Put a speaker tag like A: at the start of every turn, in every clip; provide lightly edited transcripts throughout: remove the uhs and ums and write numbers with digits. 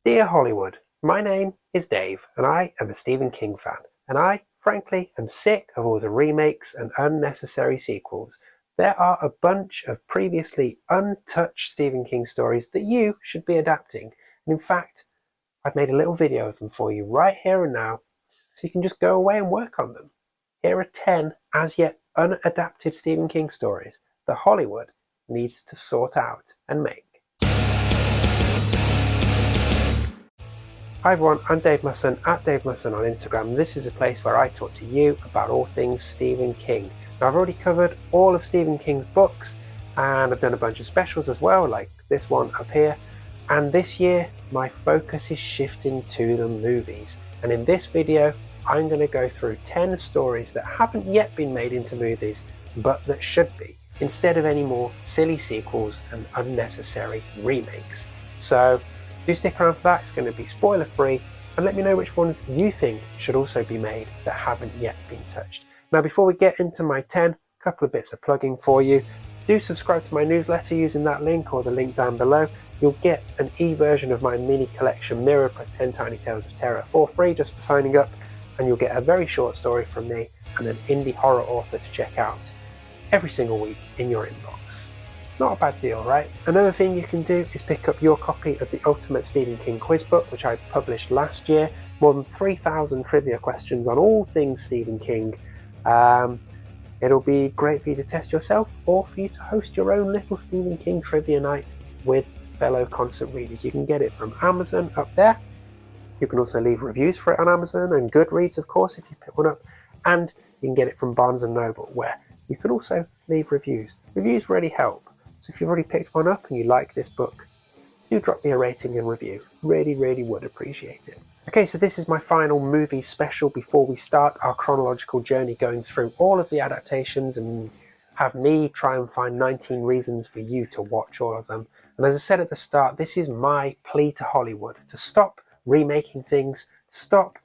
A: Dear Hollywood, my name is Dave and I am a Stephen King fan, and I, frankly, am sick of all the remakes and unnecessary sequels. There are a bunch of previously untouched Stephen King stories that you should be adapting, and in fact, I've made a little video of them for you right here and now, so you can just go away and work on them. Here are 10 as yet unadapted Stephen King stories that Hollywood needs to sort out and make. Hi everyone, I'm Dave Musson at Dave Musson on Instagram. This is a place where I talk to you about all things Stephen King. Now, I've already covered all of Stephen King's books and I've done a bunch of specials as well, like this one up here. And this year, my focus is shifting to the movies. And in this video, I'm going to go through 10 stories that haven't yet been made into movies, but that should be, instead of any more silly sequels and unnecessary remakes. So do stick around for that. It's going to be spoiler free, and let me know which ones you think should also be made that haven't yet been touched. Now, before we get into my 10, a couple of bits of plugging for you. Do subscribe to my newsletter using that link or the link down below. You'll get an e-version of my mini collection Mirror plus 10 Tiny Tales of Terror for free just for signing up, and you'll get a very short story from me and an indie horror author to check out every single week in your inbox. Not a bad deal, right? Another thing you can do is pick up your copy of the Ultimate Stephen King quiz book, which I published last year. More than 3,000 trivia questions on all things Stephen King. It'll be great for you to test yourself or for you to host your own little Stephen King trivia night with fellow constant readers. You can get it from Amazon up there. You can also leave reviews for it on Amazon and Goodreads, of course, if you pick one up. And you can get it from Barnes & Noble, where you can also leave reviews. Reviews really help. So if you've already picked one up and you like this book, do drop me a rating and review. Really, really would appreciate it. Okay, so this is my final movie special before we start our chronological journey going through all of the adaptations and have me try and find 19 reasons for you to watch all of them. And as I said at the start, this is my plea to Hollywood to stop remaking things, stop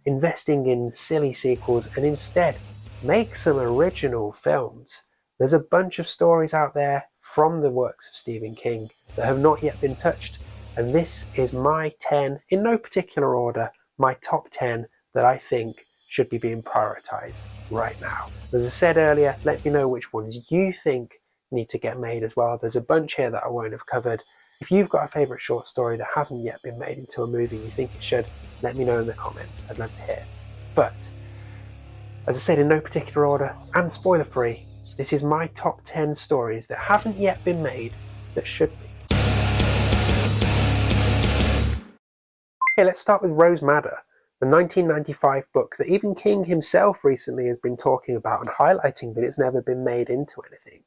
A: investing in silly sequels, and instead make some original films. There's a bunch of stories out there from the works of Stephen King that have not yet been touched, and this is my 10, in no particular order, my top 10 that I think should be being prioritized right now. As I said earlier, let me know which ones you think need to get made as well. There's a bunch here that I won't have covered. If you've got a favorite short story that hasn't yet been made into a movie and you think it should, let me know in the comments. I'd love to hear. But as I said, in no particular order and spoiler free, this is my top 10 stories that haven't yet been made that should be. Okay, let's start with Rose Madder, the 1995 book that even King himself recently has been talking about and highlighting that it's never been made into anything.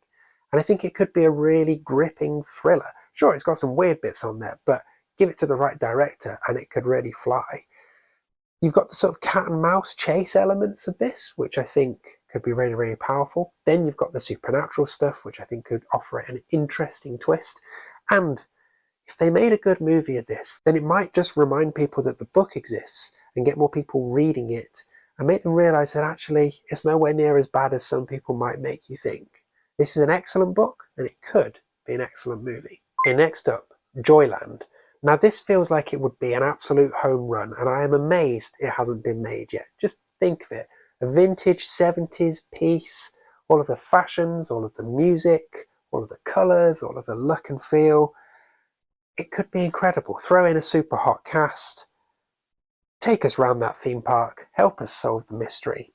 A: And I think it could be a really gripping thriller. Sure, it's got some weird bits on there, but give it to the right director and it could really fly. You've got the sort of cat and mouse chase elements of this, which I think could be really, really powerful. Then you've got the supernatural stuff, which I think could offer it an interesting twist. And if they made a good movie of this, then it might just remind people that the book exists and get more people reading it and make them realize that actually it's nowhere near as bad as some people might make you think. This is an excellent book and it could be an excellent movie. Okay, next up, Joyland. Now this feels like it would be an absolute home run, and I am amazed it hasn't been made yet. Just think of it. A vintage 70s piece, all of the fashions, all of the music, all of the colours, all of the look and feel. It could be incredible. Throw in a super hot cast. Take us round that theme park. Help us solve the mystery.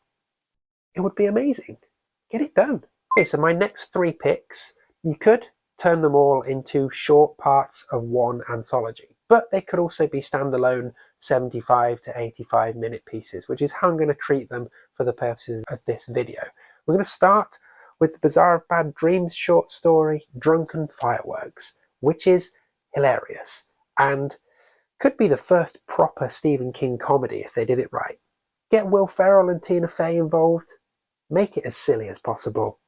A: It would be amazing. Get it done. Okay, so my next 3 picks, you could turn them all into short parts of one anthology, but they could also be standalone 75 to 85 minute pieces, which is how I'm going to treat them for the purposes of this video. We're going to start with the Bazaar of Bad Dreams short story, Drunken Fireworks, which is hilarious and could be the first proper Stephen King comedy if they did it right. Get Will Ferrell and Tina Fey involved, make it as silly as possible,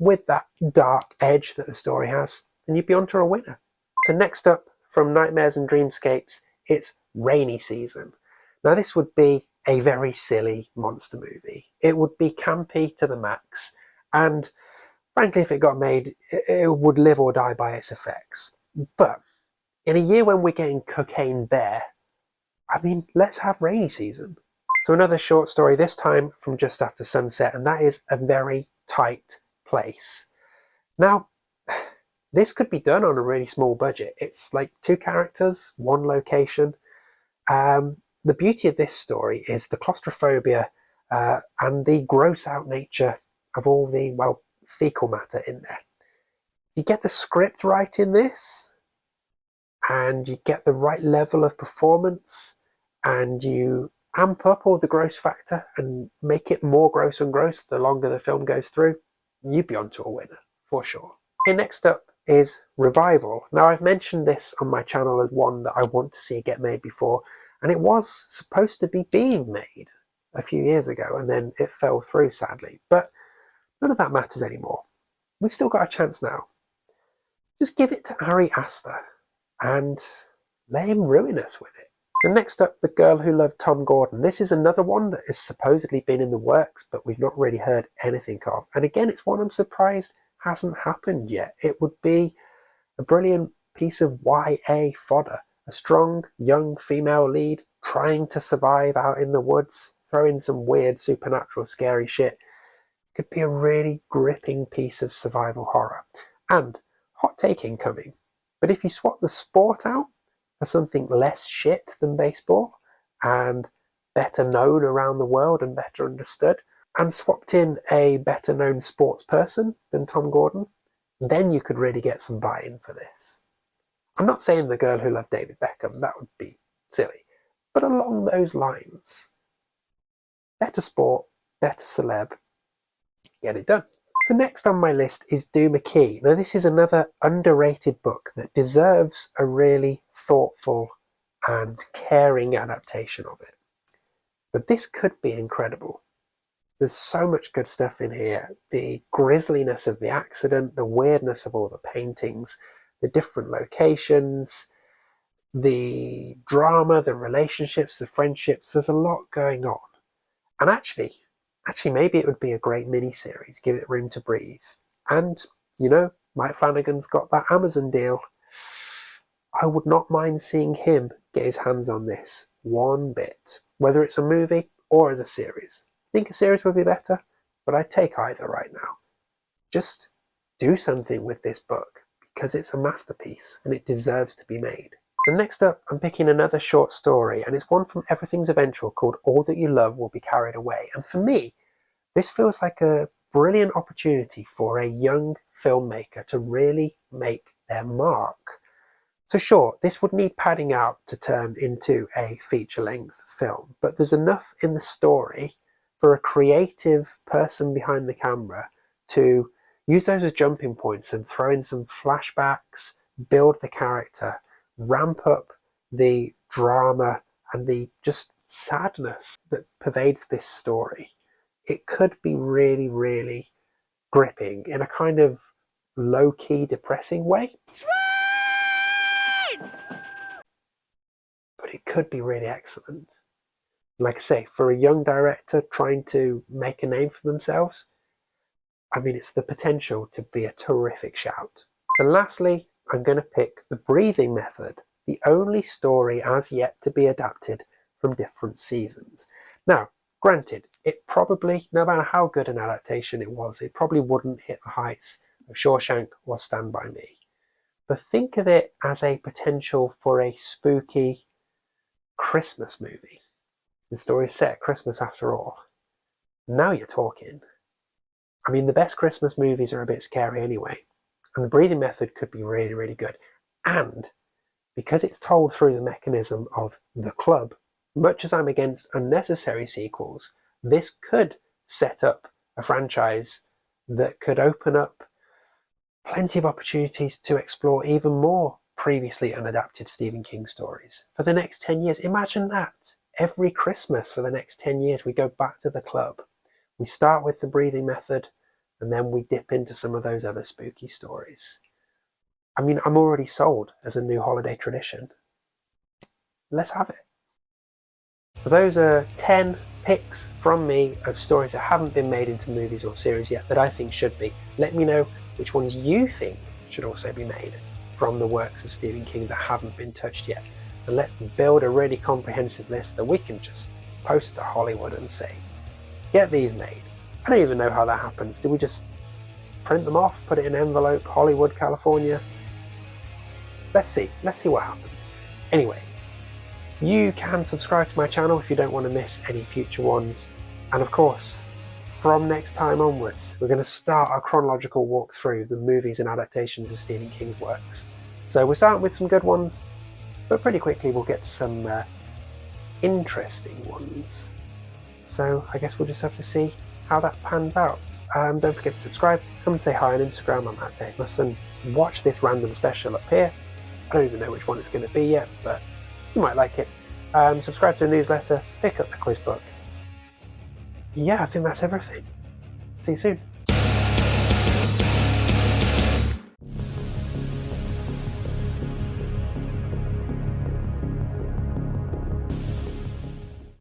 A: with that dark edge that the story has, and you'd be onto a winner. So next up, from Nightmares and Dreamscapes, it's Rainy Season. Now this would be a very silly monster movie. It would be campy to the max, and frankly if it got made, it would live or die by its effects. But In a year when we're getting Cocaine Bear, I mean, let's have rainy season. So another short story, this time from Just After Sunset, and that is A Very Tight Place. Now, this could be done on a really small budget. It's like 2 characters, 1 location. The beauty of this story is the claustrophobia and the gross out nature of all the, well, fecal matter in there. You get the script right in this, and you get the right level of performance, and you amp up all the gross factor and make it more gross and gross the longer the film goes through, you'd be onto a winner, for sure. Okay, next up is Revival. Now, I've mentioned this on my channel as one that I want to see get made before, and it was supposed to be being made a few years ago, and then it fell through, sadly. But none of that matters anymore. We've still got a chance now. Just give it to Ari Aster and let him ruin us with it. So next up, The Girl Who Loved Tom Gordon. This is another one that has supposedly been in the works, but we've not really heard anything of. And again, it's one I'm surprised hasn't happened yet. It would be a brilliant piece of YA fodder. A strong, young female lead trying to survive out in the woods, throw in some weird, supernatural, scary shit. Could be a really gripping piece of survival horror. And hot take incoming. But if you swap the sport out for something less shit than baseball and better known around the world and better understood, and swapped in a better known sports person than Tom Gordon, then you could really get some buy-in for this. I'm not saying The Girl Who Loved David Beckham, that would be silly, but along those lines. Better sport, better celeb, get it done. So next on my list is Do McKee. Now this is another underrated book that deserves a really thoughtful and caring adaptation of it. But this could be incredible. There's so much good stuff in here. The grisliness of the accident, the weirdness of all the paintings, the different locations, the drama, the relationships, the friendships. There's a lot going on. And actually maybe it would be a great mini-series. Give it room to breathe. And, you know, Mike Flanagan's got that Amazon deal. I would not mind seeing him get his hands on this one bit, whether it's a movie or as a series. I think a series would be better, but I'd take either right now. Just do something with this book, because it's a masterpiece and it deserves to be made. So next up, I'm picking another short story, and it's one from Everything's Eventual called All That You Love Will Be Carried Away. And for me, this feels like a brilliant opportunity for a young filmmaker to really make their mark. So sure, this would need padding out to turn into a feature-length film, but there's enough in the story for a creative person behind the camera to use those as jumping points and throw in some flashbacks, build the character, ramp up the drama and the just sadness that pervades this story. It could be really, really gripping in a kind of low-key depressing way. But it could be really excellent. Like I say, for a young director trying to make a name for themselves, I mean, it's the potential to be a terrific shout. So lastly, I'm going to pick The Breathing Method, the only story as yet to be adapted from different seasons. Now, granted, it probably, no matter how good an adaptation it was, it probably wouldn't hit the heights of Shawshank or Stand By Me. But think of it as a potential for a spooky Christmas movie. The story is set at Christmas after all. Now you're talking. I mean, the best Christmas movies are a bit scary anyway, and The Breathing Method could be really, really good. And because it's told through the mechanism of the club, much as I'm against unnecessary sequels, this could set up a franchise that could open up plenty of opportunities to explore even more previously unadapted Stephen King stories for the next 10 years. Imagine that. Every Christmas for the next 10 years, we go back to the club. We start with The Breathing Method, and then we dip into some of those other spooky stories. I mean, I'm already sold as a new holiday tradition. Let's have it. So those are 10 picks from me of stories that haven't been made into movies or series yet that I think should be. Let me know which ones you think should also be made from the works of Stephen King that haven't been touched yet. And let's build a really comprehensive list that we can just post to Hollywood and say, get these made. I don't even know how that happens. Do we just print them off, put it in an envelope, Hollywood, California? Let's see what happens. Anyway, you can subscribe to my channel if you don't want to miss any future ones. And of course, from next time onwards, we're going to start our chronological walk through the movies and adaptations of Stephen King's works. So we're starting with some good ones, but pretty quickly we'll get to some interesting ones. So I guess we'll just have to see how that pans out. Don't forget to subscribe. Come and say hi on Instagram. I'm at Dave Musson. Watch this random special up here. I don't even know which one it's going to be yet, but you might like it. Subscribe to the newsletter. Pick up the quiz book. Yeah, I think that's everything. See you soon.